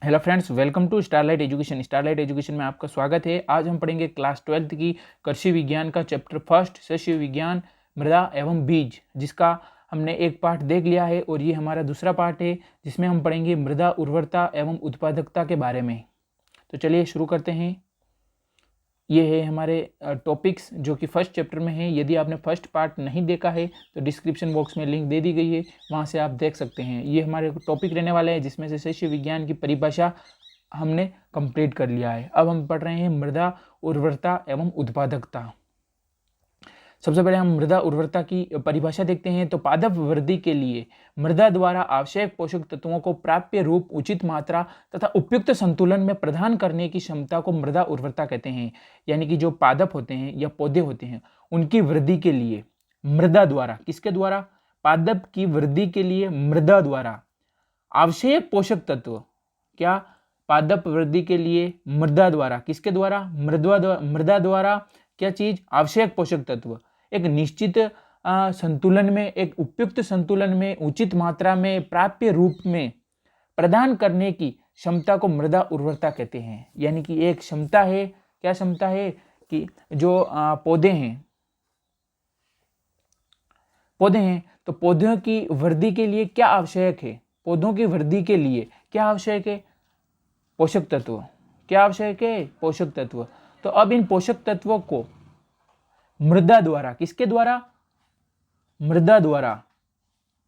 Hello friends, welcome to Starlight Education. Starlight Education में आपका स्वागत है। आज हम पढ़ेंगे क्लास 12th की कृषि विज्ञान का चैप्टर फर्स्ट, शस्य विज्ञान, मृदा एवं बीज, जिसका हमने एक पार्ट देख लिया है और ये हमारा दूसरा पार्ट है जिसमें हम पढ़ेंगे मृदा उर्वरता एवं उत्पादकता के बारे में। तो चलिए शुरू करते हैं। ये है हमारे टॉपिक्स जो कि फर्स्ट चैप्टर में है। यदि आपने फर्स्ट पार्ट नहीं देखा है तो डिस्क्रिप्शन बॉक्स में लिंक दे दी गई है, वहाँ से आप देख सकते हैं। ये हमारे टॉपिक रहने वाले हैं जिसमें से शस्य विज्ञान की परिभाषा हमने कंप्लीट कर लिया है। अब हम पढ़ रहे हैं मृदा उर्वरता एवं उत्पादकता। सबसे पहले हम मृदा उर्वरता की परिभाषा देखते हैं। तो पादप वृद्धि के लिए मृदा द्वारा आवश्यक पोषक तत्वों को प्राप्य रूप, उचित मात्रा तथा उपयुक्त संतुलन में प्रदान करने की क्षमता को मृदा उर्वरता कहते हैं। यानी कि जो पादप होते हैं या पौधे होते हैं उनकी वृद्धि के लिए मृदा द्वारा, किसके द्वारा? पादप की वृद्धि के लिए मृदा द्वारा आवश्यक पोषक तत्व, क्या? पादप वृद्धि के लिए मृदा द्वारा, किसके द्वारा? मृदा द्वारा क्या चीज? आवश्यक पोषक तत्व एक निश्चित संतुलन में, एक उपयुक्त संतुलन में, उचित मात्रा में, प्राप्य रूप में प्रदान करने की क्षमता को मृदा उर्वरता कहते हैं। यानी कि एक क्षमता है, क्या क्षमता है कि जो पौधे हैं तो पौधों की वृद्धि के लिए क्या आवश्यक है? पौधों की वृद्धि के लिए क्या आवश्यक है? पोषक तत्व। क्या आवश्यक है? पोषक तत्व। तो अब इन पोषक तत्वों को मृदा द्वारा, किसके द्वारा? मृदा द्वारा,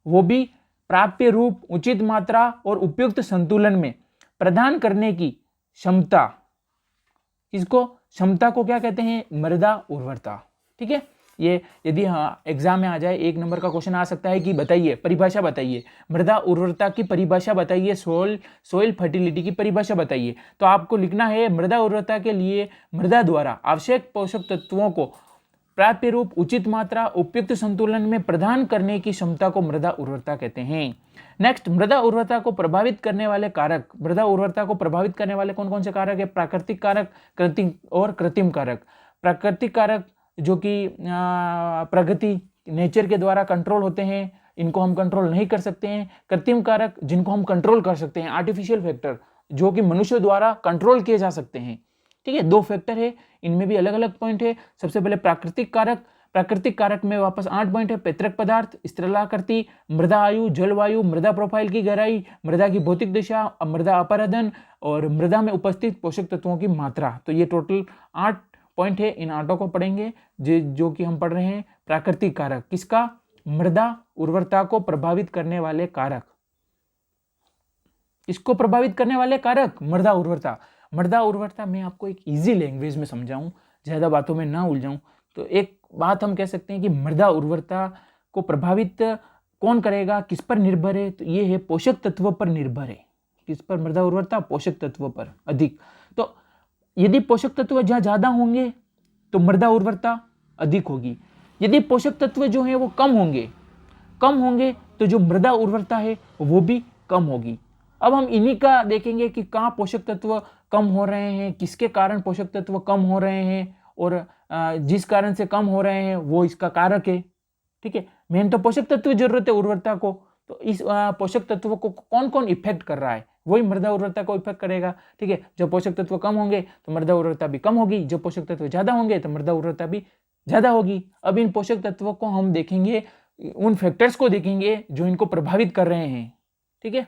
वो भी प्राप्य रूप, उचित मात्रा और उपयुक्त संतुलन में प्रदान करने की क्षमता, इसको क्षमता को क्या कहते हैं? मृदा उर्वरता। ठीक है। ये यदि एग्जाम में आ जाए, 1 नंबर का क्वेश्चन आ सकता है कि बताइए, परिभाषा बताइए, मृदा उर्वरता की परिभाषा बताइए, सोइल फर्टिलिटी की परिभाषा बताइए। तो आपको लिखना है मृदा उर्वरता के लिए मृदा द्वारा आवश्यक पोषक तत्वों को प्राप्य रूप, उचित मात्रा, उपयुक्त संतुलन में प्रदान करने की क्षमता को मृदा उर्वरता कहते हैं। नेक्स्ट, मृदा उर्वरता को प्रभावित करने वाले कारक। मृदा उर्वरता को प्रभावित करने वाले कौन कौन से कारक है? प्राकृतिक कारक, कृत्रिम कारक। प्राकृतिक कारक जो कि प्रगति, नेचर के द्वारा कंट्रोल होते हैं, इनको हम कंट्रोल नहीं कर सकते हैं। कृत्रिम कारक जिनको हम कंट्रोल कर सकते हैं, आर्टिफिशियल फैक्टर जो कि मनुष्य द्वारा कंट्रोल किए जा सकते हैं। ठीक है, 2 फैक्टर है, इनमें भी अलग अलग पॉइंट है। सबसे पहले प्राकृतिक कारक। प्राकृतिक कारक में वापस 8 पॉइंट है। पैतृक पदार्थ, स्थलाकृति, मृदा आयु, जलवायु, मृदा प्रोफाइल की गहराई, मृदा की भौतिक दिशा, मृदा अपरदन और मृदा में उपस्थित पोषक तत्वों की मात्रा। तो ये टोटल 8 पॉइंट है। इन 8 को पढ़ेंगे जो कि हम पढ़ रहे हैं प्राकृतिक कारक। किसका? मृदा उर्वरता को प्रभावित करने वाले कारक। इसको प्रभावित करने वाले कारक मृदा उर्वरता। मृदा उर्वरता मैं आपको एक इजी लैंग्वेज में समझाऊं, ज्यादा बातों में ना उलझाऊं, तो एक बात हम कह सकते हैं कि मृदा उर्वरता को प्रभावित कौन करेगा, किस पर निर्भर है? तो ये है पोषक तत्वों पर निर्भर है। किस पर मृदा उर्वरता? पोषक तत्वों पर अधिक। तो यदि पोषक तत्व जहाँ ज्यादा होंगे तो मृदा उर्वरता अधिक होगी। यदि पोषक तत्व जो है वो कम होंगे तो जो मृदा उर्वरता है वो भी कम होगी। अब हम इन्हीं का देखेंगे कि कहाँ पोषक तत्व कम हो रहे हैं, किसके कारण पोषक तत्व कम हो रहे हैं, और जिस कारण से कम हो रहे हैं वो इसका कारक है। ठीक है, मेन तो पोषक तत्व की जरूरत है उर्वरता को, तो इस पोषक तत्व को कौन कौन इफेक्ट कर रहा है, वही मृदा उर्वरता को इफेक्ट करेगा। ठीक है, जब पोषक तत्व कम होंगे तो मृदा उर्वरता भी कम होगी, जब पोषक तत्व ज्यादा होंगे तो मृदा उर्वरता भी ज्यादा होगी। अब इन पोषक तत्वों को हम देखेंगे, उन फैक्टर्स को देखेंगे जो इनको प्रभावित कर रहे हैं। ठीक है,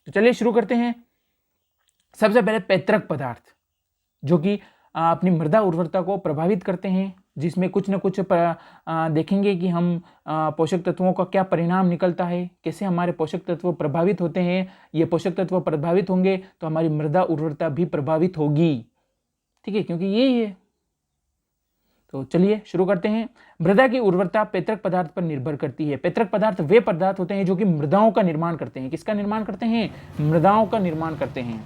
तो चलिए शुरू करते हैं। सबसे पहले पैतृक पदार्थ जो कि अपनी मृदा उर्वरता को प्रभावित करते हैं, जिसमें कुछ न कुछ देखेंगे कि हम पोषक तत्वों का क्या परिणाम निकलता है, कैसे हमारे पोषक तत्व प्रभावित होते हैं। ये पोषक तत्व प्रभावित होंगे तो हमारी मृदा उर्वरता भी प्रभावित होगी। ठीक है, क्योंकि यही है। तो चलिए शुरू करते हैं। मृदा की उर्वरता पैतृक पदार्थ पर निर्भर करती है। पैतृक पदार्थ वे पदार्थ होते हैं जो कि मृदाओं का निर्माण करते हैं। किसका निर्माण करते हैं? मृदाओं का निर्माण करते हैं।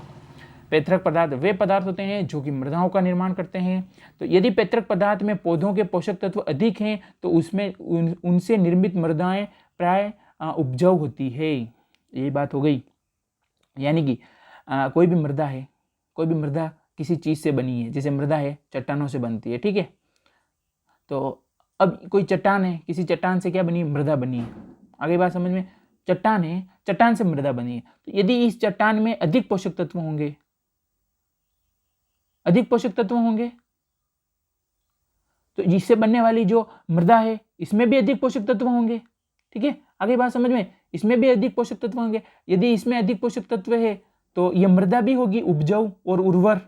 पैतृक पदार्थ वे पदार्थ होते हैं जो कि मृदाओं का निर्माण करते हैं। तो यदि पैतृक पदार्थ में पौधों के पोषक तत्व अधिक हैं तो उसमें उनसे निर्मित मृदाएं प्राय उपजाऊ होती है। ये बात हो गई। यानी कि कोई भी मृदा किसी चीज से बनी है, जैसे मृदा है चट्टानों से बनती है। ठीक है, तो अब कोई चट्टान है, किसी चट्टान से क्या बनी? मृदा बनी है। आगे बात समझ में? चट्टान है, चट्टान से मृदा बनी है, तो यदि इस चट्टान में अधिक पोषक तत्व होंगे, अधिक पोषक तत्व होंगे, तो जिससे बनने वाली जो मृदा है इसमें भी अधिक पोषक तत्व होंगे। ठीक है, आगे बात समझ में, इसमें भी अधिक पोषक तत्व होंगे। यदि इसमें अधिक पोषक तत्व है तो यह मृदा भी होगी उपजाऊ और उर्वर,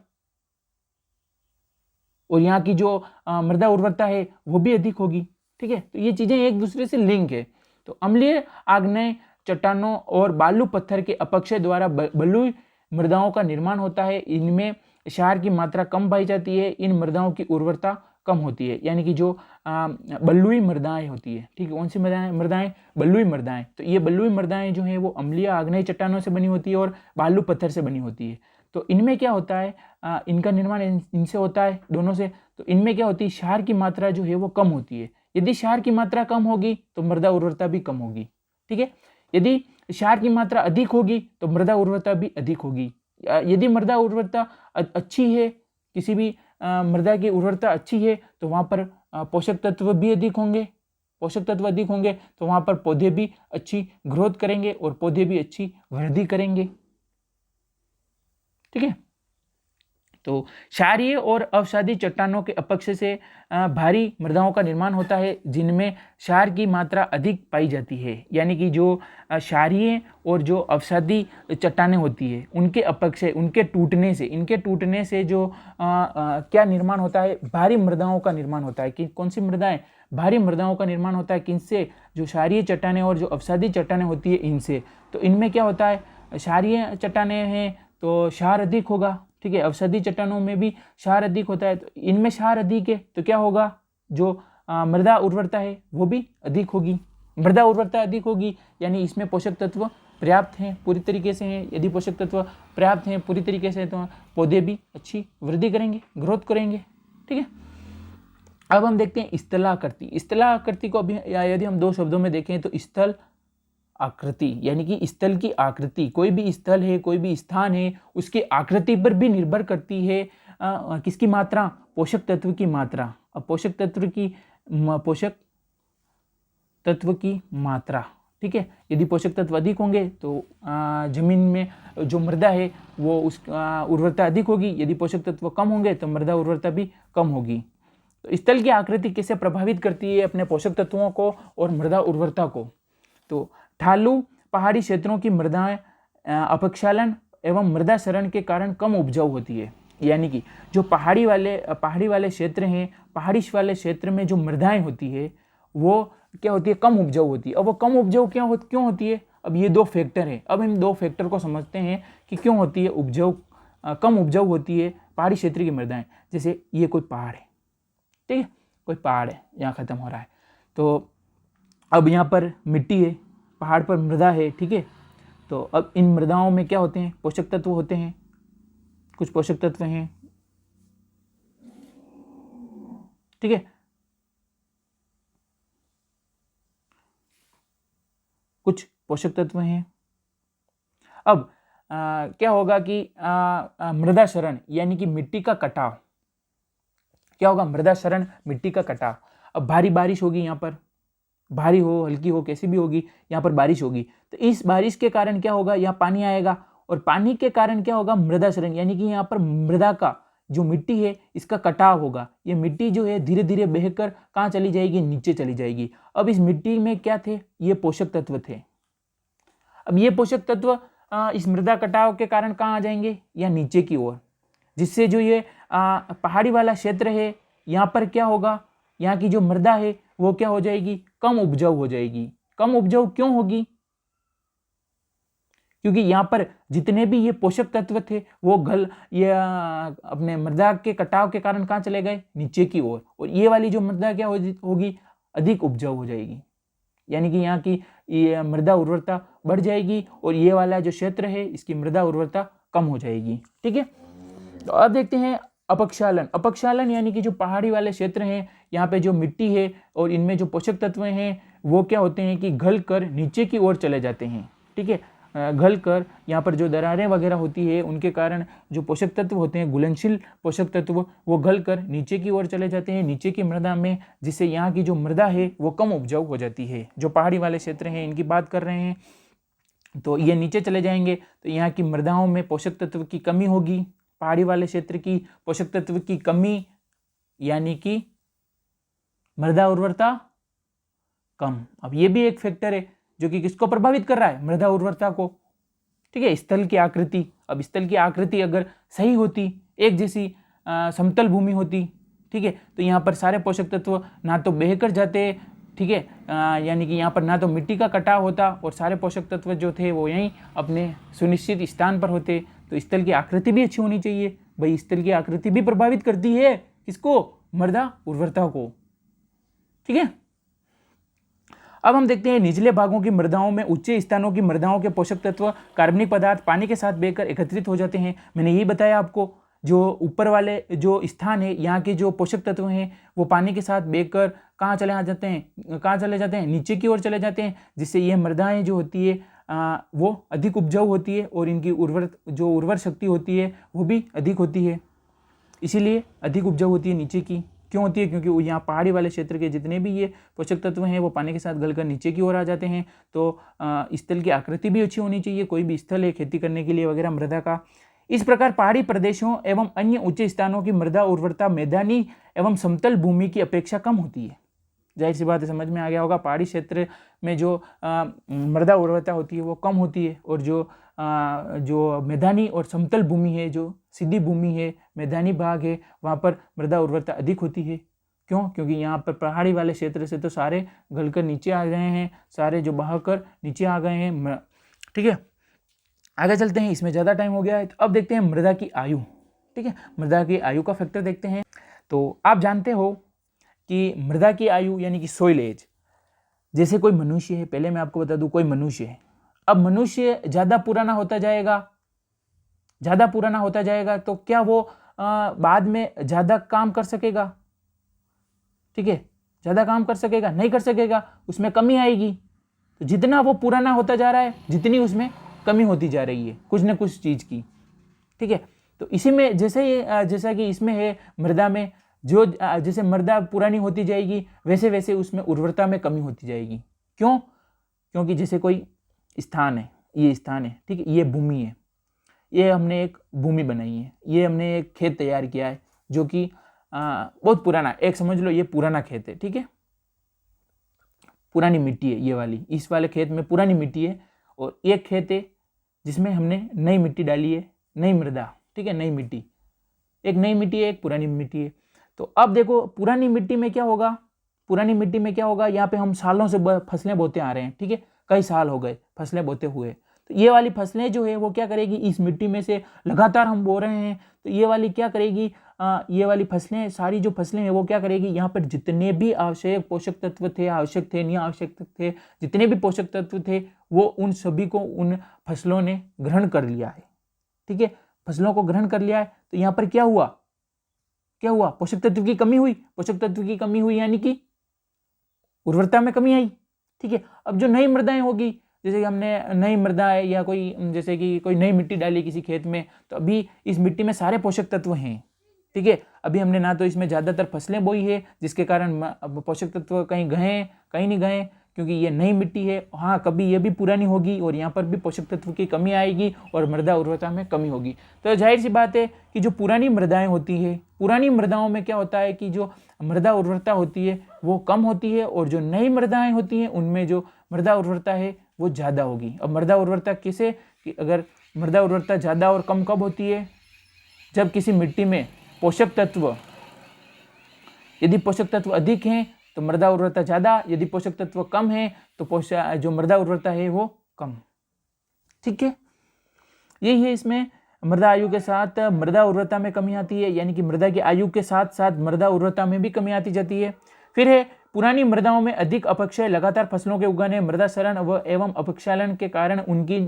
और यहाँ की जो मृदा उर्वरता है वो भी अधिक होगी। ठीक है, तो ये चीजें एक दूसरे से लिंक है। तो अम्लीय आग्नेय चट्टानों और बालू पत्थर के अपक्षय द्वारा बलुई मृदाओं का निर्माण होता है। इनमें क्षार की मात्रा कम पाई जाती है, इन मृदाओं की उर्वरता कम होती है, यानी कि जो बलुई मृदाएं होती है। ठीक है, कौन सी मृदाएं? बलुई मृदाएं। तो ये बलुई मृदाएं जो है वो अम्लीय आग्नेय चट्टानों से बनी होती है और बालू पत्थर से बनी होती है। तो इनमें क्या होता है, इनका निर्माण इनसे होता है, दोनों से। तो इनमें क्या होती है, क्षार की मात्रा जो है वो कम होती है। यदि क्षार की मात्रा कम होगी तो मृदा उर्वरता भी कम होगी। ठीक है, यदि क्षार की मात्रा अधिक होगी तो मृदा उर्वरता भी अधिक होगी। यदि मृदा उर्वरता अच्छी है, किसी भी मृदा की उर्वरता अच्छी है, तो वहाँ पर पोषक तत्व भी अधिक होंगे। पोषक तत्व अधिक होंगे तो वहाँ पर पौधे भी अच्छी ग्रोथ करेंगे और पौधे भी अच्छी वृद्धि करेंगे। ठीक है, तो क्षारीय और अवसादी चट्टानों के अपक्षय से भारी मृदाओं का निर्माण होता है, जिनमें क्षार की मात्रा अधिक पाई जाती है। यानी कि जो क्षारीय और जो अवसादी चट्टानें होती है उनके अपक्षय, उनके टूटने से जो क्या निर्माण होता है, भारी मृदाओं का निर्माण होता है। कि कौन सी मृदाएं? भारी मृदाओं का निर्माण होता है। किनसे? जो क्षारीय चट्टानें और जो अवसादी चट्टानें होती है इनसे। तो इनमें क्या होता है, क्षारीय चट्टानें हैं तो क्षार अधिक होगा। ठीक है, अवसादी चट्टानों में भी क्षार अधिक होता है, तो इनमें क्षार अधिक है तो क्या होगा, जो मृदा उर्वरता है वो भी अधिक होगी। मृदा उर्वरता अधिक होगी यानी इसमें पोषक तत्व पर्याप्त हैं, पूरी तरीके से हैं। यदि पोषक तत्व पर्याप्त हैं पूरी तरीके से तो पौधे भी अच्छी वृद्धि करेंगे, ग्रोथ करेंगे। ठीक है, अब हम देखते हैं स्थलाकृति। स्थलाकृति को अभी यदि हम दो शब्दों में देखें तो स्थल आकृति, यानी कि स्थल की आकृति। कोई भी स्थल है, कोई भी स्थान है, उसकी आकृति पर भी निर्भर करती है किसकी मात्रा? पोषक तत्व की मात्रा। अब पोषक तत्व की मात्रा। ठीक है, यदि पोषक तत्व अधिक होंगे तो जमीन में जो मृदा है वो उस उर्वरता अधिक होगी। यदि पोषक तत्व कम होंगे तो मृदा उर्वरता भी कम होगी। तो स्थल की आकृति कैसे प्रभावित करती है अपने पोषक तत्वों को और मृदा उर्वरता को? तो ढालू पहाड़ी क्षेत्रों की मृदाएं अपक्षालन एवं मृदा क्षरण के कारण कम उपजाऊ होती है। यानी कि जो पहाड़ी वाले क्षेत्र हैं, पहाड़ी वाले क्षेत्र में जो मृदाएं होती है वो क्या होती है? कम उपजाऊ होती है। अब वो कम उपजाऊ क्यों होती है? अब ये दो फैक्टर हैं। अब इन दो फैक्टर को समझते हैं कि क्यों होती है कम उपजाऊ होती है पहाड़ी क्षेत्र की मृदाएं। जैसे ये कोई पहाड़ है, ठीक है, कोई पहाड़ है, यहाँ खत्म हो रहा है, तो अब यहाँ पर मिट्टी है, पहाड़ पर मृदा है। ठीक है, तो अब इन मृदाओं में क्या होते हैं? पोषक तत्व होते हैं। कुछ पोषक तत्व हैं, ठीक है, कुछ पोषक तत्व हैं। अब क्या होगा कि मृदा क्षरण यानी कि मिट्टी का कटाव। क्या होगा? मृदा क्षरण, मिट्टी का कटाव। अब भारी बारिश होगी, यहाँ पर भारी हो हल्की हो कैसी भी होगी, यहाँ पर बारिश होगी, तो इस बारिश के कारण क्या होगा? यहाँ पानी आएगा और पानी के कारण क्या होगा? मृदा क्षरण, यानी कि यहाँ पर मृदा का जो मिट्टी है इसका कटाव होगा। ये मिट्टी जो है धीरे धीरे बहकर कहाँ चली जाएगी? नीचे चली जाएगी। अब इस मिट्टी में क्या थे? ये पोषक तत्व थे। अब ये पोषक तत्व इस मृदा कटाव के कारण कहाँ आ जाएंगे? या नीचे की ओर, जिससे जो ये पहाड़ी वाला क्षेत्र है यहाँ पर क्या होगा? यहाँ की जो मृदा है वो क्या हो जाएगी? कम उपजाऊ हो जाएगी। कम उपजाऊ क्यों होगी? क्योंकि यहाँ पर जितने भी ये पोषक तत्व थे वो अपने मृदा के कटाव के कारण कहाँ चले गए? नीचे की ओर। और ये वाली जो मृदा क्या होगी? अधिक उपजाऊ हो जाएगी, यानी कि यहाँ की ये मृदा उर्वरता बढ़ जाएगी और ये वाला जो क्षेत्र है इसकी मृदा उर्वरता कम हो जाएगी। ठीक है, तो अब देखते हैं अपक्षालन। अपक्षालन यानी कि जो पहाड़ी वाले क्षेत्र हैं, यहाँ पे जो मिट्टी है और इनमें जो पोषक तत्व हैं वो क्या होते हैं कि घल कर नीचे की ओर चले जाते हैं। ठीक है, घल कर यहाँ पर जो दरारें वगैरह होती है उनके कारण जो पोषक तत्व होते हैं, घुलनशील पोषक तत्व, वो घल कर नीचे की ओर चले जाते हैं नीचे की मृदा में, जिससे यहाँ की जो मृदा है वो कम उपजाऊ हो जाती है। जो पहाड़ी वाले क्षेत्र हैं इनकी बात कर रहे हैं। तो ये नीचे चले जाएंगे तो यहाँ की मृदाओं में पोषक तत्व की कमी होगी, पहाड़ी वाले क्षेत्र की पोषक तत्व की कमी यानी कि मृदा उर्वरता कम। अब ये भी एक फैक्टर है जो कि किसको प्रभावित कर रहा है, मृदा उर्वरता को। ठीक है, स्थल की आकृति, अब स्थल की आकृति अगर सही होती, एक जैसी समतल भूमि होती, ठीक है, तो यहाँ पर सारे पोषक तत्व ना तो बहकर जाते, ठीक है, यानी कि यहाँ पर ना तो मिट्टी का कटाव होता और सारे पोषक तत्व जो थे वो यहीं अपने सुनिश्चित स्थान पर होते। तो स्थल की आकृति भी अच्छी होनी चाहिए भाई, स्थल की आकृति भी प्रभावित करती है किसको, मृदा उर्वरता को। ठीक है, अब हम देखते हैं निचले भागों की मृदाओं में उच्च स्थानों की मृदाओं के पोषक तत्व कार्बनिक पदार्थ पानी के साथ बहकर एकत्रित हो जाते हैं। मैंने यही बताया आपको, जो ऊपर वाले जो स्थान है यहाँ के जो पोषक तत्व हैं वो पानी के साथ बहकर कहाँ चले जाते हैं, नीचे की ओर चले जाते हैं, जिससे ये मृदाएं जो होती है वो अधिक उपजाऊ होती है और इनकी उर्वर शक्ति होती है वो भी अधिक होती है। इसीलिए अधिक उपजाऊ होती है नीचे की। क्यों होती है, क्योंकि यहाँ पहाड़ी वाले क्षेत्र के जितने भी ये पोषक तत्व हैं वो पानी के साथ गलकर नीचे की ओर आ जाते हैं। तो स्थल की आकृति भी अच्छी होनी चाहिए, कोई भी स्थल है खेती करने के लिए वगैरह मृदा का। इस प्रकार पहाड़ी प्रदेशों एवं अन्य उच्च स्थानों की मृदा उर्वरता मैदानी एवं समतल भूमि की अपेक्षा कम होती है। जाहिर सी बात है, समझ में आ गया होगा, पहाड़ी क्षेत्र में जो मृदा उर्वरता होती है वो कम होती है और जो मैदानी और समतल भूमि है, जो सीधी भूमि है, मैदानी भाग है, वहाँ पर मृदा उर्वरता अधिक होती है। क्यों, क्योंकि यहाँ पर पहाड़ी वाले क्षेत्र से तो सारे गलकर नीचे आ गए हैं, सारे जो बहाकर नीचे आ गए हैं। ठीक है, आगे चलते हैं, इसमें ज़्यादा टाइम हो गया है। तो अब देखते हैं मृदा की आयु। ठीक है, मृदा की आयु का फैक्टर देखते हैं। तो आप जानते हो कि मृदा की आयु यानी कि सोइल एज, जैसे कोई मनुष्य है, पहले मैं आपको बता दूं कोई मनुष्य है, अब मनुष्य ज़्यादा पुराना होता जाएगा तो क्या वो बाद में ज़्यादा काम कर सकेगा? ठीक है, ज़्यादा काम कर सकेगा? नहीं कर सकेगा, उसमें कमी आएगी। तो जितना वो पुराना होता जा रहा है जितनी उसमें कमी होती जा रही है कुछ न कुछ चीज़ की। ठीक है, तो इसी में जैसा कि इसमें है मृदा में, जो जैसे मृदा पुरानी होती जाएगी वैसे वैसे उसमें उर्वरता में कमी होती जाएगी। क्यों, क्योंकि जैसे कोई स्थान है, ये स्थान है, ठीक है, ये भूमि है, ये हमने एक भूमि बनाई है, ये हमने एक खेत तैयार किया है जो कि बहुत पुराना, एक समझ लो ये पुराना खेत है। ठीक है, पुरानी मिट्टी है ये वाली, इस वाले खेत में पुरानी मिट्टी है और एक खेत है जिसमें हमने नई मिट्टी डाली है, नई मृदा। ठीक है, नई मिट्टी, एक नई मिट्टी है, एक पुरानी मिट्टी है। तो अब देखो पुरानी मिट्टी में क्या होगा, यहाँ पे हम सालों से फसलें बोते आ रहे हैं। ठीक है, कई साल हो गए फसलें बोते हुए, तो ये वाली फसलें जो है वो क्या करेगी, इस मिट्टी में से लगातार हम बो रहे हैं, तो ये वाली क्या करेगी, ये वाली फसलें, सारी जो फसलें हैं वो क्या करेगी, यहाँ पर जितने भी आवश्यक पोषक तत्व थे, आवश्यक थे, नहीं आवश्यक थे, जितने भी पोषक तत्व थे वो उन सभी को उन फसलों ने ग्रहण कर लिया है। ठीक है, फसलों को ग्रहण कर लिया है। तो यहाँ पर क्या हुआ, पोषक तत्व की कमी हुई, यानी कि उर्वरता में कमी आई। ठीक है, अब जो नई मृदाएं होगी, जैसे कि हमने नई मृदा है या जैसे कि कोई नई मिट्टी डाली किसी खेत में, तो अभी इस मिट्टी में सारे पोषक तत्व हैं। ठीक है, अभी हमने ना तो इसमें ज़्यादातर फसलें बोई है जिसके कारण पोषक तत्व कहीं गए कहीं नहीं गए, क्योंकि ये नई मिट्टी है। हाँ, कभी ये भी पुरानी होगी और यहाँ पर भी पोषक तत्व की कमी आएगी और मृदा उर्वरता में कमी होगी। तो जाहिर सी बात है कि जो पुरानी मृदाएं होती है, पुरानी मृदाओं में क्या होता है कि जो मृदा उर्वरता होती है वो कम होती है और जो नई मृदाएं होती हैं उनमें जो मृदा उर्वरता है वो ज़्यादा होगी। अब मृदा उर्वरता किसे, कि अगर मृदा उर्वरता ज़्यादा और कम कब होती है, जब किसी मिट्टी में यदि पोषक तत्व अधिक हैं तो मृदा उर्वरता ज़्यादा, यदि पोषक तत्व कम है तो जो मृदा उर्वरता है वो कम। ठीक है, यही है इसमें मृदा आयु के साथ मृदा उर्वरता में कमी आती है, यानी कि मृदा की आयु के साथ साथ मृदा उर्वरता में भी कमी आती जाती है। फिर है पुरानी मृदाओं में अधिक अपक्षय, लगातार फसलों के उगाने, मृदा क्षरण एवं अपक्षालन के कारण उनकी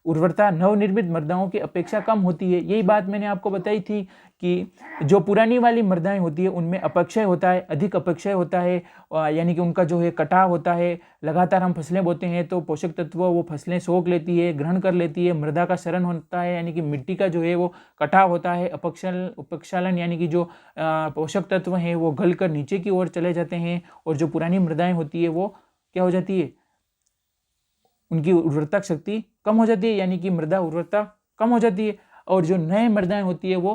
उर्वरता नवनिर्मित मृदाओं की अपेक्षा कम होती है। यही बात मैंने आपको बताई थी कि जो पुरानी वाली मृदाएं होती है उनमें अपक्षय होता है, अधिक अपक्षय होता है, यानी कि उनका जो है कटाव होता है। लगातार हम फसलें बोते हैं तो पोषक तत्व वो फसलें सोख लेती है, ग्रहण कर लेती है, मृदा का क्षरण होता है, यानी कि मिट्टी का जो है वो कटाव होता है। अपक्षालन यानी कि जो पोषक तत्व हैं वो गल कर नीचे की ओर चले जाते हैं और जो पुरानी मृदाएं होती है वो क्या हो जाती है, उनकी उर्वरता शक्ति कम हो जाती है, यानी कि मृदा उर्वरता कम हो जाती है। और जो नए मृदाएं होती है वो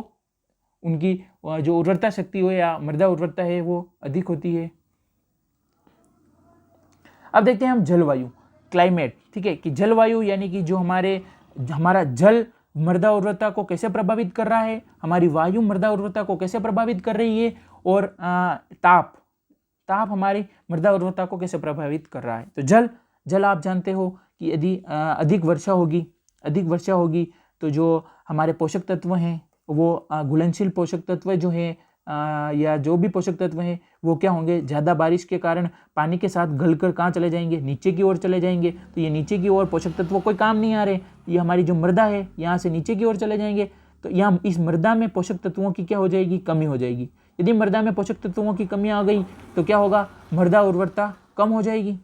उनकी जो उर्वरता शक्ति हो या मृदा उर्वरता है वो अधिक होती है। अब देखते हैं हम जलवायु, क्लाइमेट, ठीक है, कि जलवायु यानी कि जो हमारा जल मृदा उर्वरता को कैसे प्रभावित कर रहा है, हमारी वायु मृदा उर्वरता को कैसे प्रभावित कर रही है, और ताप हमारी मृदा उर्वरता को कैसे प्रभावित कर रहा है। तो जल आप जानते हो कि यदि अधिक वर्षा होगी तो जो हमारे पोषक तत्व हैं वो घुलनशील पोषक तत्व जो है या जो भी पोषक तत्व हैं वो क्या होंगे, ज़्यादा बारिश के कारण पानी के साथ गलकर कहाँ चले जाएंगे, नीचे की ओर चले जाएंगे। तो ये नीचे की ओर पोषक तत्व कोई काम नहीं आ रहे, ये हमारी जो मृदा है यहाँ से नीचे की ओर चले जाएंगे। तो यहाँ इस मृदा में पोषक तत्वों की क्या हो जाएगी, कमी हो जाएगी। यदि मृदा में पोषक तत्वों की कमी आ गई तो क्या होगा, मृदा उर्वरता कम हो जाएगी।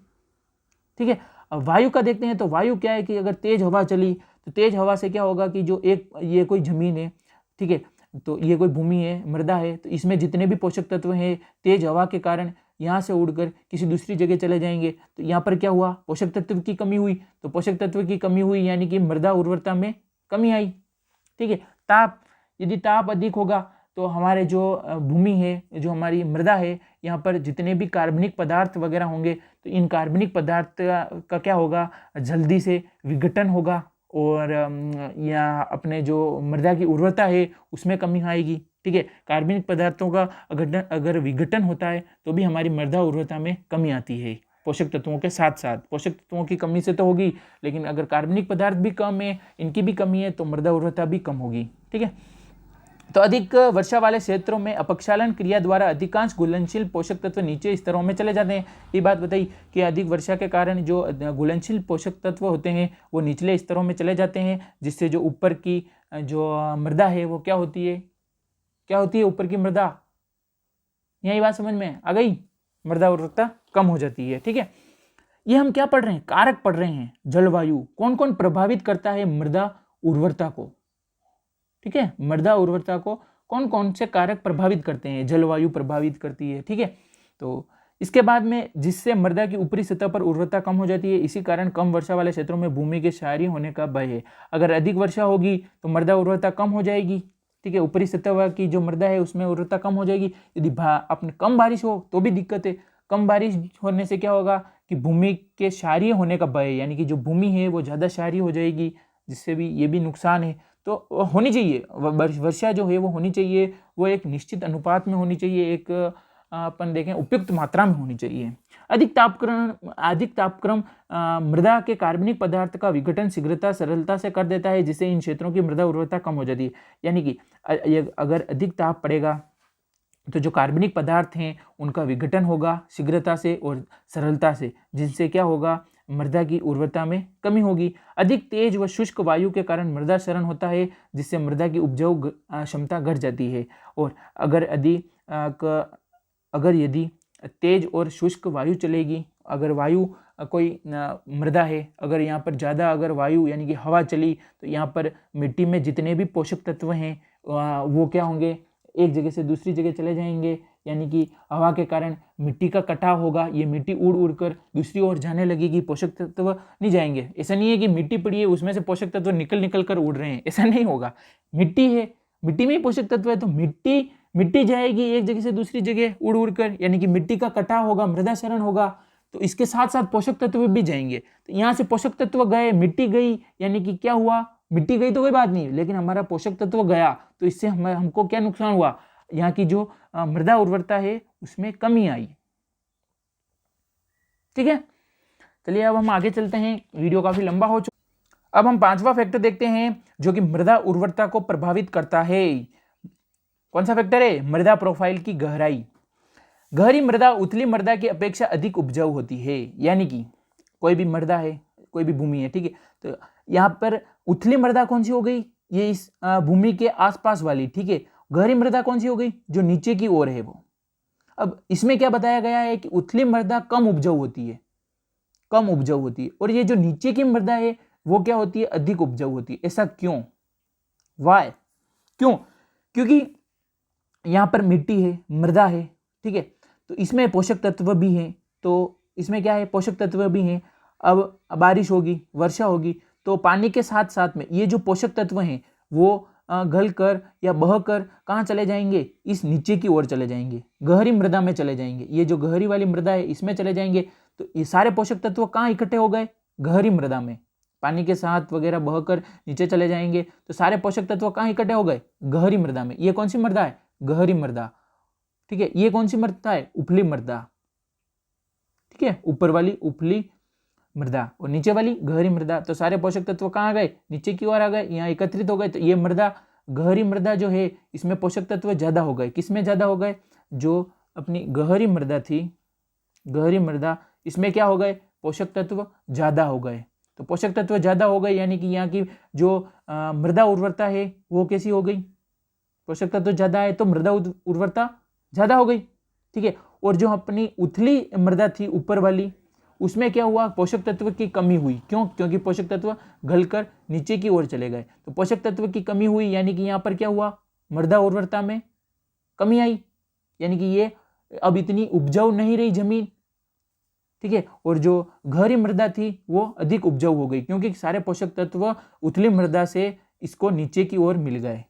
ठीक है, अब वायु का देखते हैं। तो वायु क्या है कि अगर तेज हवा चली तो तेज हवा से क्या होगा कि जो ये कोई जमीन है, ठीक है, तो ये कोई भूमि है, मृदा है, तो इसमें जितने भी पोषक तत्व हैं तेज हवा के कारण यहाँ से उड़कर किसी दूसरी जगह चले जाएंगे। तो यहाँ पर क्या हुआ, पोषक तत्व की कमी हुई। तो पोषक तत्व की कमी हुई यानी कि मृदा उर्वरता में कमी आई। ठीक है, यदि ताप अधिक होगा तो हमारे जो भूमि है, जो हमारी मृदा है, यहाँ पर जितने भी कार्बनिक पदार्थ वगैरह होंगे तो इन कार्बनिक पदार्थ का क्या होगा, जल्दी से विघटन होगा और या अपने जो मृदा की उर्वरता है उसमें कमी आएगी। ठीक है, कार्बनिक पदार्थों का अगर विघटन होता है तो भी हमारी मृदा उर्वरता में कमी आती है। पोषक तत्वों के साथ साथ पोषक तत्वों की कमी से तो होगी, लेकिन अगर कार्बनिक पदार्थ भी कम है, इनकी भी कमी है, तो मृदा उर्वरता भी कम होगी। ठीक है, तो अधिक वर्षा वाले क्षेत्रों में अपक्षालन क्रिया द्वारा अधिकांश घुलनशील पोषक तत्व नीचे स्तरों में चले जाते हैं। ये बात बताई कि अधिक वर्षा के कारण जो घुलनशील पोषक तत्व होते हैं वो निचले स्तरों में चले जाते हैं, जिससे जो ऊपर की जो मृदा है वो क्या होती है ऊपर की मृदा, यही बात समझ में आ गई, मृदा उर्वरता कम हो जाती है। ठीक है, ये हम क्या पढ़ रहे हैं, कारक पढ़ रहे हैं। जलवायु कौन कौन प्रभावित करता है मृदा उर्वरता को। ठीक है, मृदा उर्वरता को कौन कौन से कारक प्रभावित करते हैं, जलवायु प्रभावित करती है। ठीक है, तो इसके बाद में जिससे मृदा की ऊपरी सतह पर उर्वरता कम हो जाती है, इसी कारण कम वर्षा वाले क्षेत्रों में भूमि के क्षारीय होने का भय है। अगर अधिक वर्षा होगी तो मृदा उर्वरता कम हो जाएगी। ठीक है, ऊपरी सतह की जो मृदा है उसमें उर्वरता कम हो जाएगी। यदि अपने कम बारिश हो तो भी दिक्कत है। कम बारिश होने से क्या होगा कि भूमि के क्षारीय होने का भय, यानी कि जो भूमि है वो ज़्यादा क्षारीय हो जाएगी, जिससे भी ये भी नुकसान है। तो होनी चाहिए वर्षा जो है वो होनी चाहिए, वो एक निश्चित अनुपात में होनी चाहिए, एक अपन देखें उपयुक्त मात्रा में होनी चाहिए। अधिक तापक्रम मृदा के कार्बनिक पदार्थ का विघटन शीघ्रता सरलता से कर देता है, जिससे इन क्षेत्रों की मृदा उर्वरता कम हो जाती है। यानी कि अगर अधिक ताप पड़ेगा तो जो कार्बनिक पदार्थ हैं उनका विघटन होगा शीघ्रता से और सरलता से, जिससे क्या होगा, मृदा की उर्वरता में कमी होगी। अधिक तेज व शुष्क वायु के कारण मृदा क्षरण होता है, जिससे मृदा की उपजाऊ क्षमता घट जाती है। और अगर यदि तेज और शुष्क वायु चलेगी, अगर वायु कोई मृदा है, अगर यहाँ पर ज़्यादा अगर वायु यानी कि हवा चली तो यहाँ पर मिट्टी में जितने भी पोषक तत्व हैं वो क्या होंगे, एक जगह से दूसरी जगह चले जाएंगे। यानी कि हवा के कारण मिट्टी का कटाव होगा, ये मिट्टी उड़ कर दूसरी ओर जाने लगेगी, पोषक तत्व नहीं जाएंगे। ऐसा नहीं है कि मिट्टी पड़ी है उसमें से पोषक तत्व निकल कर उड़ रहे हैं, ऐसा नहीं होगा। मिट्टी है, मिट्टी में ही पोषक तत्व है, तो मिट्टी जाएगी एक जगह से दूसरी जगह उड़ कर, यानी कि मिट्टी का कटाव होगा, मृदा क्षरण होगा, तो इसके साथ साथ पोषक तत्व भी जाएंगे। तो यहाँ से पोषक तत्व गए, मिट्टी गई, यानी कि क्या हुआ, मिट्टी गई तो कोई बात नहीं, लेकिन हमारा पोषक तत्व गया तो इससे हमको क्या नुकसान हुआ, यहाँ की जो मृदा उर्वरता है उसमें कमी आई। ठीक है, चलिए अब हम आगे चलते हैं, वीडियो काफी लंबा हो चुका। अब हम पांचवा फैक्टर देखते हैं जो कि मृदा उर्वरता को प्रभावित करता है। कौन सा फैक्टर है, मृदा प्रोफाइल की गहराई। गहरी मृदा उथली मृदा की अपेक्षा अधिक उपजाऊ होती है। यानी कि कोई भी मृदा है, कोई भी भूमि है, ठीक है, तो यहाँ पर उथली मृदा कौन सी हो गई, ये इस भूमि के आसपास वाली। ठीक है, गहरी मृदा कौन सी हो गई, जो नीचे की ओर है वो। अब इसमें क्या बताया गया है कि उथली मृदा कम उपजाऊ होती है, और ये जो नीचे की मृदा है वो क्या होती है, अधिक उपजाऊ होती है। ऐसा क्यों, वाई, क्यों, क्योंकि यहाँ पर मिट्टी है, मृदा है, ठीक है, तो इसमें पोषक तत्व भी हैं। तो इसमें क्या है, पोषक तत्व भी हैं। अब बारिश होगी, वर्षा होगी, तो पानी के साथ साथ में ये जो पोषक तत्व हैं वो गल कर या बह कर कहाँ चले जाएंगे, इस नीचे की ओर चले जाएंगे, गहरी मृदा में चले जाएंगे। ये जो गहरी वाली मृदा है इसमें चले जाएंगे। तो ये सारे पोषक तत्व कहाँ इकट्ठे हो गए, गहरी मृदा में। पानी के साथ वगैरह बहकर नीचे चले जाएंगे तो सारे पोषक तत्व कहाँ इकट्ठे हो गए, गहरी मृदा में। ये कौन सी मृदा है, गहरी मृदा। ठीक है, ये कौन सी मृदा है, उपली मृदा। ठीक है, ऊपर वाली उपली मृदा और नीचे वाली गहरी मृदा। तो सारे पोषक तत्व कहाँ गए, नीचे की ओर आ गए, यहाँ एकत्रित हो गए। तो ये मृदा, गहरी मृदा जो है इसमें पोषक तत्व ज्यादा हो गए। किसमें ज्यादा हो गए, जो अपनी गहरी मृदा थी, गहरी मृदा, इसमें क्या हो गए, पोषक तत्व ज्यादा हो गए। तो पोषक तत्व ज्यादा हो गए यानी कि यहाँ की जो मृदा उर्वरता है वो कैसी हो गई, पोषक तत्व ज्यादा है तो मृदा उर्वरता ज्यादा हो गई। ठीक है, और जो अपनी उथली मृदा थी ऊपर वाली, उसमें क्या हुआ, पोषक तत्व की कमी हुई। क्यों, क्योंकि पोषक तत्व गलकर नीचे की ओर चले गए। तो पोषक तत्व की कमी हुई यानी कि यहाँ पर क्या हुआ, मृदा उर्वरता में कमी आई, यानी कि ये अब इतनी उपजाऊ नहीं रही जमीन। ठीक है, और जो गहरी मृदा थी वो अधिक उपजाऊ हो गई क्योंकि सारे पोषक तत्व उथली मृदा से इसको नीचे की ओर मिल गए।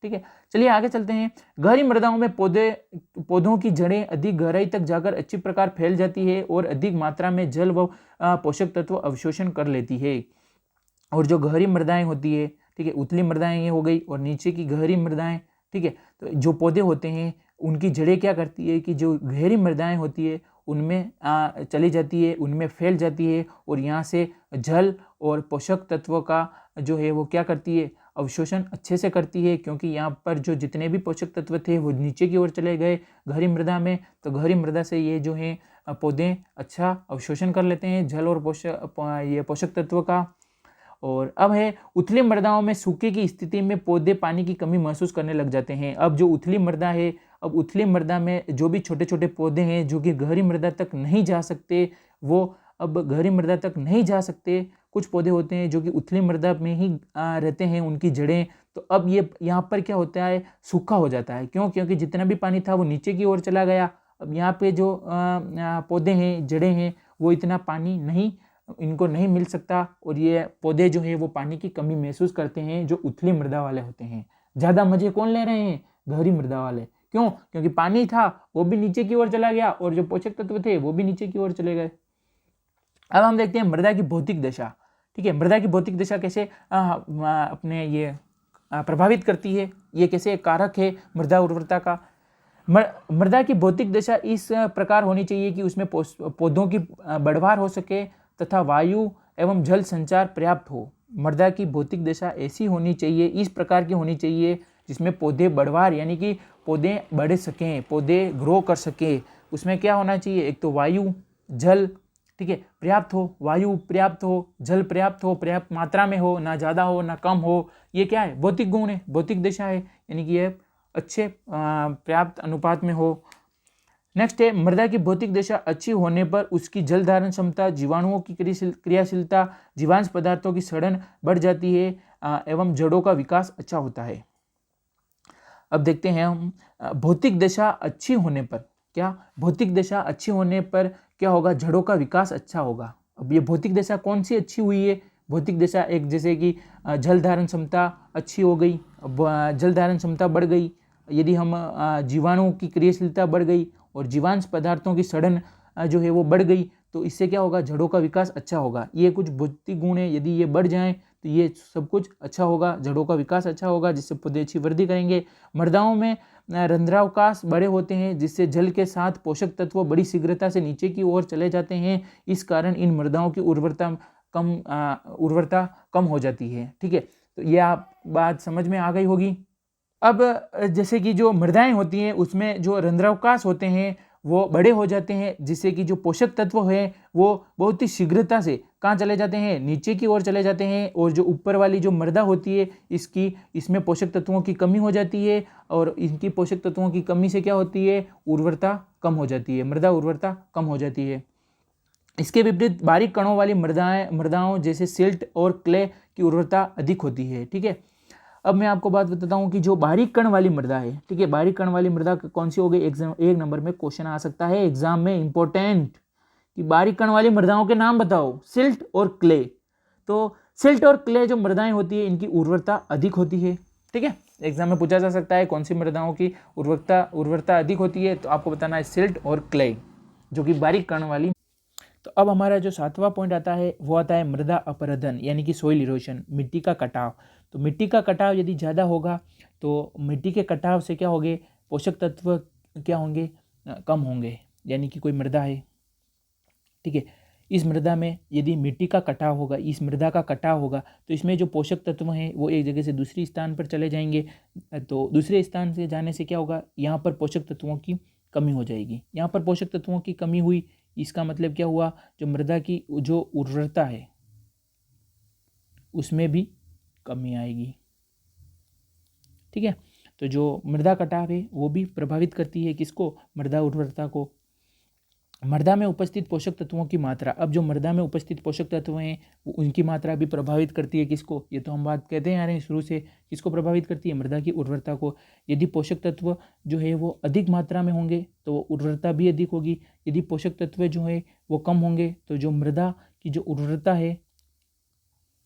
ठीक है, चलिए आगे चलते हैं। गहरी मृदाओं में पौधों की जड़ें अधिक गहराई तक जाकर अच्छी प्रकार फैल जाती है और अधिक मात्रा में जल व पोषक तत्व अवशोषण कर लेती है। और जो गहरी मृदाएं होती है, ठीक है, उथली मृदाएं ये हो गई और नीचे की गहरी मृदाएं। ठीक है, तो जो पौधे होते हैं उनकी जड़ें क्या करती है कि जो गहरी मृदाएं होती है उनमें चली जाती है, उनमें फैल जाती है और यहाँ से जल और पोषक तत्वों का जो है वो क्या करती है, अवशोषण अच्छे से करती है। क्योंकि यहाँ पर जो जितने भी पोषक तत्व थे वो नीचे की ओर चले गए गहरी मृदा में। तो गहरी मृदा से ये जो है पौधे अच्छा अवशोषण कर लेते हैं जल और पोषक तत्व का। और अब है उथली मृदाओं में सूखे की स्थिति में पौधे पानी की कमी महसूस करने लग जाते हैं। अब जो उथली मृदा है, अब उथली मृदा में जो भी छोटे छोटे पौधे हैं जो कि गहरी मृदा तक नहीं जा सकते, वो अब गहरी मृदा तक नहीं जा सकते। कुछ पौधे होते हैं जो कि उथली मृदा में ही रहते हैं, उनकी जड़ें। तो अब ये यहाँ पर क्या होता है, सूखा हो जाता है। क्यों, क्योंकि जितना भी पानी था वो नीचे की ओर चला गया। अब यहाँ पे जो पौधे हैं, जड़ें हैं, वो इतना पानी नहीं, इनको नहीं मिल सकता और ये पौधे जो है वो पानी की कमी महसूस करते हैं जो उथली मृदा वाले होते हैं। ज़्यादा मजे कौन ले रहे हैं, गहरी मृदा वाले। क्यों, क्योंकि पानी था वो भी नीचे की ओर चला गया और जो पोषक तत्व थे वो भी नीचे की ओर चले गए। अब हम देखते हैं मृदा की भौतिक दशा। ठीक है, मृदा की भौतिक दशा कैसे अपने ये प्रभावित करती है, ये कैसे कारक है मृदा उर्वरता का। मृदा की भौतिक दशा इस प्रकार होनी चाहिए कि उसमें पौधों की बढ़वार हो सके तथा वायु एवं जल संचार पर्याप्त हो। मृदा की भौतिक दशा ऐसी होनी चाहिए, इस प्रकार की होनी चाहिए जिसमें पौधे बढ़वार यानी कि पौधे बढ़ सकें, पौधे ग्रो कर सकें। उसमें क्या होना चाहिए, एक तो वायु, जल, ठीक है, पर्याप्त हो, वायु पर्याप्त हो, जल पर्याप्त हो, पर्याप्त मात्रा में हो, ना ज़्यादा हो ना कम हो। ये क्या है, भौतिक गुण है, भौतिक दशा है, यानी कि ये अच्छे पर्याप्त अनुपात में हो। नेक्स्ट है मृदा की भौतिक दशा अच्छी होने पर उसकी जल धारण क्षमता, जीवाणुओं की क्रियाशीलता, जीवांश पदार्थों की सड़न बढ़ जाती है एवं जड़ों का विकास अच्छा होता है। अब देखते हैं हम भौतिक दशा अच्छी होने पर क्या, भौतिक दशा अच्छी होने पर क्या होगा, जड़ों का विकास अच्छा होगा। अब ये भौतिक दशा कौन सी अच्छी हुई है, भौतिक दशा एक जैसे कि जल धारण क्षमता अच्छी हो गई, जल धारण क्षमता बढ़ गई, यदि हम जीवाणुओं की क्रियाशीलता बढ़ गई और जीवांश पदार्थों की सड़न जो है वो बढ़ गई, तो इससे क्या होगा, जड़ों का विकास अच्छा होगा। ये कुछ भौतिक गुण है, यदि ये बढ़ जाएं तो ये सब कुछ अच्छा होगा, जड़ों का विकास अच्छा होगा, जिससे पौधे अच्छी वृद्धि करेंगे। मृदाओं में रंध्रावकाश बड़े होते हैं जिससे जल के साथ पोषक तत्व बड़ी शीघ्रता से नीचे की ओर चले जाते हैं। इस कारण इन मृदाओं की उर्वरता कम हो जाती है। ठीक है, तो ये आप बात समझ में आ गई होगी। अब जैसे कि जो मृदाएं होती हैं उसमें जो रंध्रावकाश होते हैं वो बड़े हो जाते हैं, जिससे कि जो पोषक तत्व है वो बहुत ही शीघ्रता से कहाँ चले जाते हैं, नीचे की ओर चले जाते हैं। और जो ऊपर वाली जो मृदा होती है इसमें पोषक तत्वों की कमी हो जाती है और इनकी पोषक तत्वों की कमी से क्या होती है, उर्वरता कम हो जाती है, मृदा उर्वरता कम हो जाती है। इसके विपरीत बारीक कणों वाली मृदाओं जैसे सिल्ट और क्ले की उर्वरता अधिक होती है। ठीक है, अब मैं आपको बात बताता हूँ कि जो बारीक कण वाली मृदा है, ठीक है, बारीक कण वाली मृदा कौन सी हो गई, एक नंबर में क्वेश्चन आ सकता है एग्जाम में, इंपॉर्टेंट। कि बारीक कण वाली मृदाओं के नाम बताओ, सिल्ट और क्ले। तो सिल्ट और क्ले जो मृदाएं होती है इनकी उर्वरता अधिक होती है। ठीक है, एग्जाम में पूछा जा सकता है कौन सी मृदाओं की उर्वरता अधिक होती है, तो आपको बताना है सिल्ट और क्ले, जो कि बारीक कण वाली। तो अब हमारा जो 7वां पॉइंट आता है वो आता है मृदा अपरदन यानी कि सोइल इरोशन, मिट्टी का कटाव। तो मिट्टी का कटाव यदि ज़्यादा होगा तो मिट्टी के कटाव से क्या होंगे, पोषक तत्व क्या होंगे, कम होंगे। यानी कि कोई मृदा है, ठीक है, इस मृदा में यदि मिट्टी का कटाव होगा, इस मृदा का कटाव होगा, तो इसमें जो पोषक तत्व हैं वो एक जगह से दूसरी स्थान पर चले जाएंगे। तो दूसरे स्थान से जाने से क्या होगा, यहाँ पर पोषक तत्वों की कमी हो जाएगी। यहाँ पर पोषक तत्वों की कमी हुई, इसका मतलब क्या हुआ, जो मृदा की जो उर्वरता है उसमें भी कमी आएगी। ठीक है, तो जो मृदा कटाव है वो भी प्रभावित करती है किसको, मृदा उर्वरता को। मृदा में उपस्थित पोषक तत्वों की मात्रा, अब जो मृदा में उपस्थित पोषक तत्व हैं उनकी मात्रा भी प्रभावित करती है किसको, ये तो हम बात कहते हैं आ रहे हैं शुरू से, किसको प्रभावित करती है, मृदा की उर्वरता को। यदि पोषक तत्व जो है वो अधिक मात्रा में होंगे तो उर्वरता भी अधिक होगी। यदि पोषक तत्व जो है वो कम होंगे तो जो मृदा की जो उर्वरता है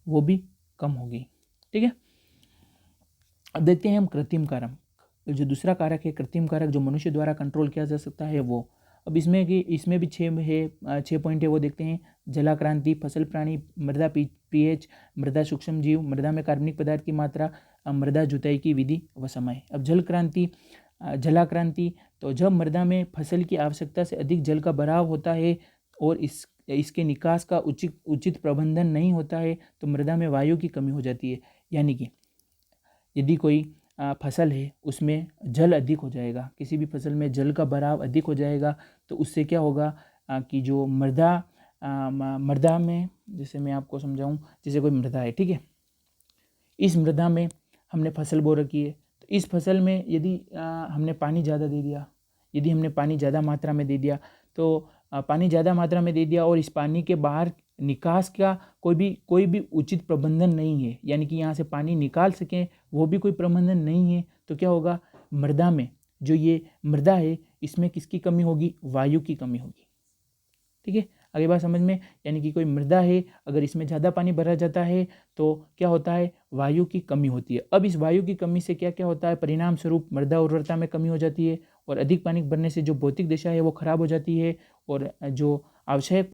वो भी कम होगी। ठीक है, अब देखते हैं हम कृत्रिम कारक, जो दूसरा कारक है कृत्रिम कारक जो मनुष्य द्वारा कंट्रोल किया जा सकता है वो। अब इसमें भी 6 पॉइंट है वो देखते हैं। जलाक्रांति, फसल प्राणी, मृदा पीएच, मृदा सूक्ष्म जीव, मृदा में कार्बनिक पदार्थ की मात्रा, मृदा जुताई की विधि व समय। अब जलाक्रांति, तो जब मृदा में फसल की आवश्यकता से अधिक जल का भराव होता है और इसके निकास का उचित प्रबंधन नहीं होता है तो मृदा में वायु की कमी हो जाती है। यानी कि यदि कोई फसल है उसमें जल अधिक हो जाएगा, किसी भी फसल में जल का भराव अधिक हो जाएगा तो उससे क्या होगा कि जो मृदा में, जैसे मैं आपको समझाऊं, जैसे कोई मृदा है, ठीक है, इस मृदा में हमने फसल बो रखी है, तो इस फसल में यदि हमने पानी ज़्यादा दे दिया, यदि हमने पानी ज़्यादा मात्रा में दे दिया तो पानी ज़्यादा मात्रा में दे दिया और इस पानी के बाहर निकास का कोई भी उचित प्रबंधन नहीं है, यानी कि यहाँ से पानी निकाल सकें वो भी कोई प्रबंधन नहीं है, तो क्या होगा, मृदा में जो ये मृदा है इसमें किसकी कमी होगी, वायु की कमी होगी। ठीक है, आगे बात समझ में, यानी कि कोई मृदा है अगर इसमें ज़्यादा पानी भरा जाता है तो क्या होता है, वायु की कमी होती है। अब इस वायु की कमी से क्या क्या होता है, परिणाम स्वरूप मृदा उर्वरता में कमी हो जाती है और अधिक पानी भरने से जो भौतिक दशा है वो खराब हो जाती है और जो आवश्यक,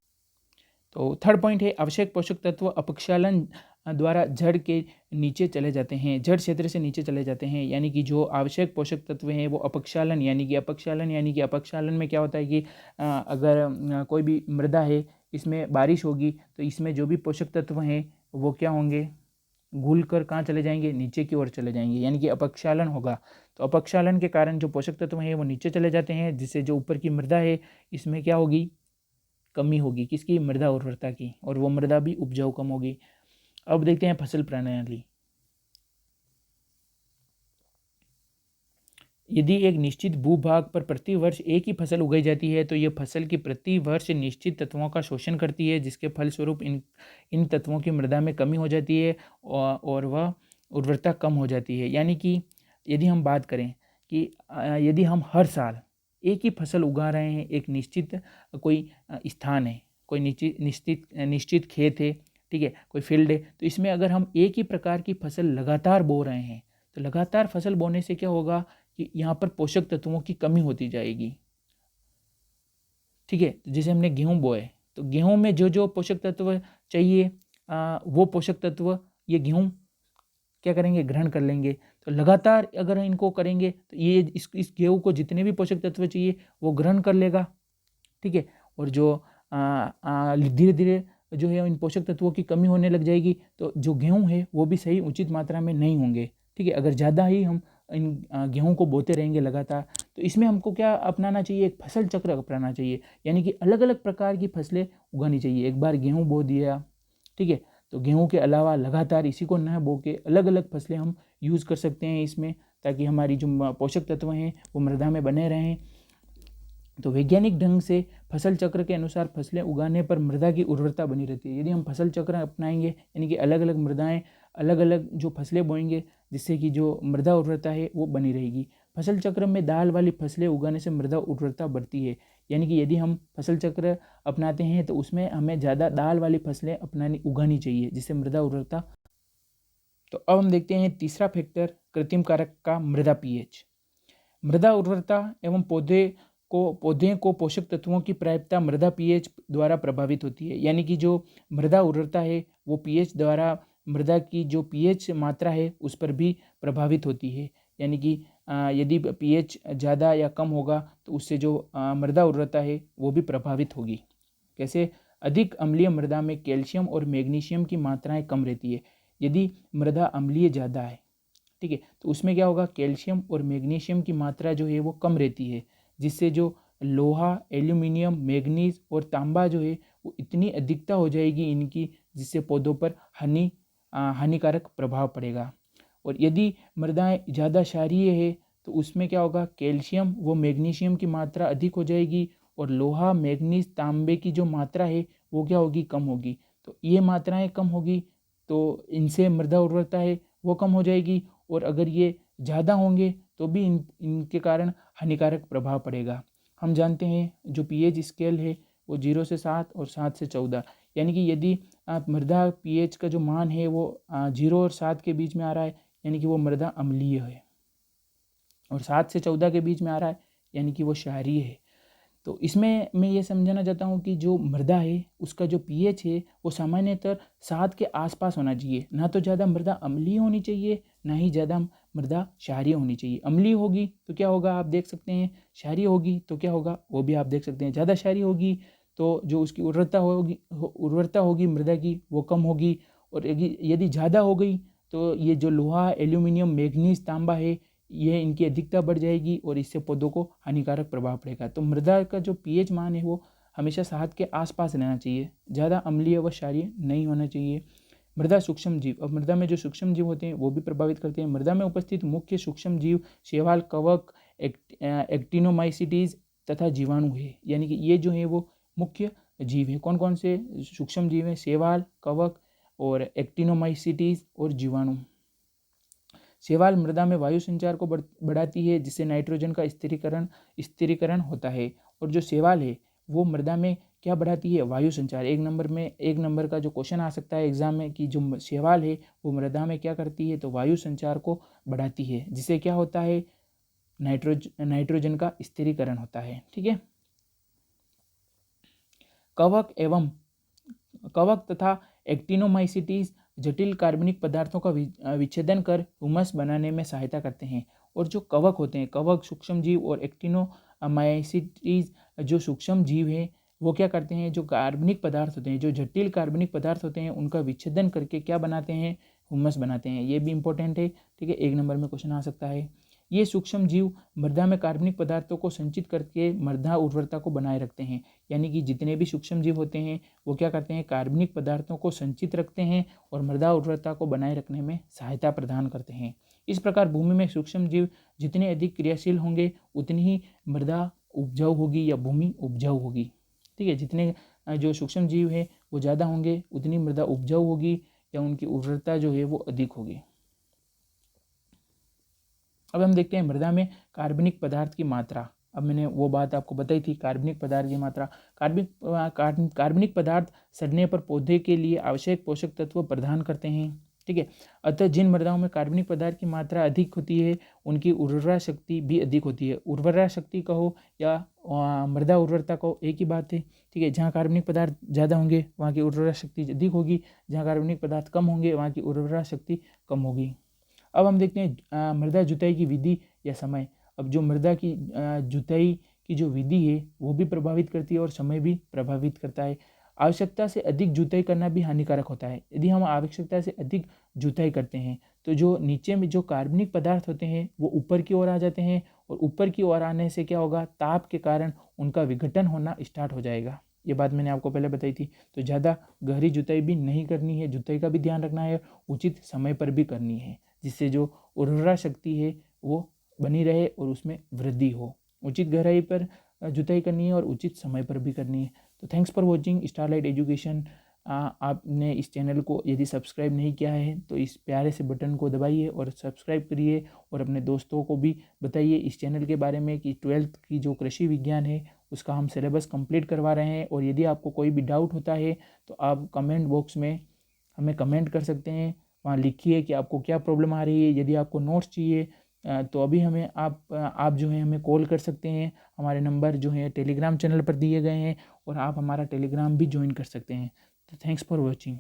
तो थर्ड पॉइंट है आवश्यक पोषक तत्व अपक्षालन द्वारा जड़ के नीचे चले जाते हैं, जड़ क्षेत्र से नीचे चले जाते हैं। यानी कि जो आवश्यक पोषक तत्व हैं वो अपक्षालन यानी कि अपक्षालन में क्या होता है कि अगर कोई भी मृदा है इसमें बारिश होगी तो इसमें जो भी पोषक तत्व हैं वो क्या होंगे, घुल कर कहाँ चले जाएंगे, नीचे की ओर चले जाएंगे, यानी कि अपक्षालन होगा। तो अपक्षालन के कारण जो पोषक तत्व हैं वो नीचे चले जाते हैं, जिससे जो ऊपर की मृदा है इसमें क्या होगी, कमी होगी, किसकी, मृदा उर्वरता की, और वो मृदा भी उपजाऊ कम होगी। अब देखते हैं फसल प्रणाली। यदि एक निश्चित भूभाग पर प्रति वर्ष एक ही फसल उगाई जाती है तो यह फसल की प्रति वर्ष निश्चित तत्वों का शोषण करती है, जिसके फलस्वरूप इन तत्वों की मृदा में कमी हो जाती है और वह उर्वरता कम हो जाती है। यानी कि यदि हम बात करें कि यदि हम हर साल एक ही फसल उगा रहे हैं, एक निश्चित कोई स्थान है, कोई निश्चित खेत है, ठीक है, कोई फील्ड है, तो इसमें अगर हम एक ही प्रकार की फसल लगातार बो रहे हैं तो लगातार फसल बोने से क्या होगा कि यहाँ पर पोषक तत्वों की कमी होती जाएगी। ठीक है, जैसे हमने गेहूँ बोए तो गेहूँ में जो जो पोषक तत्व चाहिए वो पोषक तत्व ये गेहूँ क्या करेंगे, ग्रहण कर लेंगे। तो लगातार अगर इनको करेंगे तो ये इस गेहूँ को जितने भी पोषक तत्व चाहिए वो ग्रहण कर लेगा। ठीक है, और जो धीरे धीरे जो है इन पोषक तत्वों की कमी होने लग जाएगी तो जो गेहूँ है वो भी सही उचित मात्रा में नहीं होंगे। ठीक है, अगर ज़्यादा ही हम इन गेहूँ को बोते रहेंगे लगातार तो इसमें हमको क्या अपनाना चाहिए, एक फसल चक्र अपनाना चाहिए, यानी कि अलग अलग प्रकार की फसलें उगानी चाहिए। एक बार गेहूँ बो दिया, ठीक है, तो गेहूं के अलावा लगातार इसी को न बो के अलग अलग फसलें हम यूज़ कर सकते हैं इसमें, ताकि हमारी जो पोषक तत्व हैं वो मृदा में बने रहें। तो वैज्ञानिक ढंग से फसल चक्र के अनुसार फसलें उगाने पर मृदा की उर्वरता बनी रहती है। यदि हम फसल चक्र अपनाएंगे यानी कि अलग अलग मृदाएं अलग अलग जो फसलें बोएंगे जिससे कि जो मृदा उर्वरता है वो बनी रहेगी। फसल चक्र में दाल वाली फसलें उगाने से मृदा उर्वरता बढ़ती है। यानी कि यदि हम फसल चक्र अपनाते हैं तो उसमें हमें ज़्यादा दाल वाली फसलें उगानी चाहिए, जिससे मृदा उर्वरता। तो अब हम देखते हैं तीसरा फैक्टर कृत्रिम कारक का मृदा पीएच। मृदा उर्वरता एवं पौधे को पोषक तत्वों की प्राप्यता मृदा पीएच द्वारा प्रभावित होती है। यानी कि जो मृदा उर्वरता है वो पीएच द्वारा मृदा की जो पीएच मात्रा है उस पर भी प्रभावित होती है। यानी कि यदि पीएच ज़्यादा या कम होगा तो उससे जो मृदा उर्वरता है वो भी प्रभावित होगी। कैसे? अधिक अम्लीय मृदा में कैल्शियम और मैग्नीशियम की मात्राएं कम रहती है। यदि मृदा अम्लीय ज़्यादा है, ठीक है, तो उसमें क्या होगा, कैल्शियम और मैग्नीशियम की मात्रा जो है वो कम रहती है, जिससे जो लोहा, एल्यूमिनियम, मैग्नीज और तांबा जो है वो इतनी अधिकता हो जाएगी इनकी, जिससे पौधों पर हानिकारक प्रभाव पड़ेगा। और यदि मृदाएं ज़्यादा क्षारीय है तो उसमें क्या होगा, कैल्शियम व मैग्नीशियम की मात्रा अधिक हो जाएगी और लोहा, मैग्नीज, तांबे की जो मात्रा है वो क्या होगी, कम होगी। तो ये मात्राएं कम होगी तो इनसे मृदा उर्वरता है वो कम हो जाएगी, और अगर ये ज़्यादा होंगे तो भी इनके कारण हानिकारक प्रभाव पड़ेगा। हम जानते हैं जो पीएच स्केल है वो 0 से 7 और 7 से 14, यानी कि यदि आप मृदा पीएच का जो मान है वो 0 और 7 के बीच में आ रहा है, यानी कि वो मृदा अम्लीय है, और 7 से 14 के बीच में आ रहा है यानी कि वो क्षारीय है। तो इसमें मैं ये समझाना चाहता हूँ कि जो मृदा है उसका जो पीएच है वो सामान्यतः 7 के आसपास होना चाहिए। ना तो ज़्यादा मृदा अम्लीय होनी चाहिए, ना ही ज़्यादा मृदा क्षारीय होनी चाहिए। अम्लीय होगी तो क्या होगा आप देख सकते हैं, क्षारीय होगी तो क्या होगा वो भी आप देख सकते हैं। ज़्यादा क्षारीय होगी तो जो उसकी उर्वरता होगी मृदा की वो कम होगी, और यदि ज़्यादा हो गई तो ये जो लोहा, एल्यूमिनियम, मैग्नीज, तांबा है ये इनकी अधिकता बढ़ जाएगी और इससे पौधों को हानिकारक प्रभाव पड़ेगा। तो मृदा का जो पीएच मान है वो हमेशा 7 के आसपास रहना चाहिए, ज़्यादा अम्लीय व क्षारीय नहीं होना चाहिए। मृदा सूक्ष्म जीव, अब मृदा में जो सूक्ष्म जीव होते हैं वो भी प्रभावित करते हैं। मृदा में उपस्थित मुख्य सूक्ष्म जीव शैवाल, कवक, एक्टिनोमाइसीटीज तथा जीवाणु है। यानी कि ये जो है वो मुख्य जीव है। कौन कौन से सूक्ष्म जीव हैं? शैवाल, कवक और एक्टिनोमाइसीटीज और जीवाणु। शैवाल मृदा में वायु संचार को बढ़ाती है, जिससे नाइट्रोजन का स्थिरीकरण होता है। और जो शैवाल है वो मृदा में क्या बढ़ाती है? वायु संचार। एक नंबर का जो क्वेश्चन आ सकता है एग्जाम में कि जो शैवाल है वो मृदा में क्या करती है, तो वायु संचार को बढ़ाती है, जिससे क्या होता है, नाइट्रोजन का स्थिरीकरण होता है। ठीक है। कवक तथा एक्टिनोमाइसीटीज जटिल कार्बनिक पदार्थों का विच्छेदन कर हुमस बनाने में सहायता करते हैं। और जो कवक होते हैं, कवक सूक्ष्म जीव, और एक्टिनोमाइसीटीज जो सूक्ष्म जीव हैं, वो क्या करते हैं, जो कार्बनिक पदार्थ होते हैं, जो जटिल कार्बनिक पदार्थ होते हैं उनका विच्छेदन करके क्या बनाते हैं, हुमस बनाते हैं। ये भी इंपॉर्टेंट है। ठीक है, एक नंबर में क्वेश्चन आ सकता है। ये सूक्ष्म जीव मृदा में कार्बनिक पदार्थों को संचित करके मृदा उर्वरता को बनाए रखते हैं। यानी कि जितने भी सूक्ष्म जीव होते हैं वो क्या करते हैं, कार्बनिक पदार्थों को संचित रखते हैं और मृदा उर्वरता को बनाए रखने में सहायता प्रदान करते हैं। इस प्रकार भूमि में सूक्ष्म जीव जितने अधिक क्रियाशील होंगे उतनी ही मृदा उपजाऊ होगी या भूमि उपजाऊ होगी। ठीक है, जितने जो सूक्ष्म जीव है वो ज़्यादा होंगे उतनी मृदा उपजाऊ होगी या उनकी उर्वरता जो है वो अधिक होगी। अब हम देखते हैं मृदा में कार्बनिक पदार्थ की मात्रा। अब मैंने वो बात आपको बताई थी, कार्बनिक पदार्थ की मात्रा। कार्बनिक पदार्थ सड़ने पर पौधे के लिए आवश्यक पोषक तत्व प्रदान करते हैं। ठीक है, अतः जिन मृदाओं में कार्बनिक पदार्थ की मात्रा अधिक होती है उनकी उर्वरा शक्ति भी अधिक होती है। उर्वरा शक्ति कहो या मृदा उर्वरता कहो, एक ही बात है। ठीक है, जहाँ कार्बनिक पदार्थ ज़्यादा होंगे वहाँ की उर्वरा शक्ति अधिक होगी, जहाँ कार्बनिक पदार्थ कम होंगे वहाँ की उर्वरा शक्ति कम होगी। अब हम देखते हैं मृदा जुताई की विधि या समय। अब जो मृदा की जुताई की जो विधि है वो भी प्रभावित करती है और समय भी प्रभावित करता है। आवश्यकता से अधिक जुताई करना भी हानिकारक होता है। यदि हम आवश्यकता से अधिक जुताई करते हैं तो जो नीचे में जो कार्बनिक पदार्थ होते हैं वो ऊपर की ओर आ जाते हैं, और ऊपर की ओर आने से क्या होगा, ताप के कारण उनका विघटन होना स्टार्ट हो जाएगा। ये बात मैंने आपको पहले बताई थी। तो ज़्यादा गहरी जुताई भी नहीं करनी है, जुताई का भी ध्यान रखना है, उचित समय पर भी करनी है, जिससे जो उर्वरा शक्ति है वो बनी रहे और उसमें वृद्धि हो। उचित गहराई पर जुताई करनी है और उचित समय पर भी करनी है। तो thanks for watching starlight education. आपने इस चैनल को यदि सब्सक्राइब नहीं किया है तो इस प्यारे से बटन को दबाइए और सब्सक्राइब करिए, और अपने दोस्तों को भी बताइए इस चैनल के बारे में कि 12th की जो कृषि विज्ञान है उसका हम सिलेबस कंप्लीट करवा रहे हैं। और यदि आपको कोई भी डाउट होता है तो आप कमेंट बॉक्स में हमें कमेंट कर सकते हैं, वहाँ लिखिए कि आपको क्या प्रॉब्लम आ रही है। यदि आपको नोट्स चाहिए तो अभी हमें आप जो है हमें कॉल कर सकते हैं। हमारे नंबर जो है टेलीग्राम चैनल पर दिए गए हैं और आप हमारा टेलीग्राम भी ज्वाइन कर सकते हैं। तो थैंक्स फॉर वॉचिंग।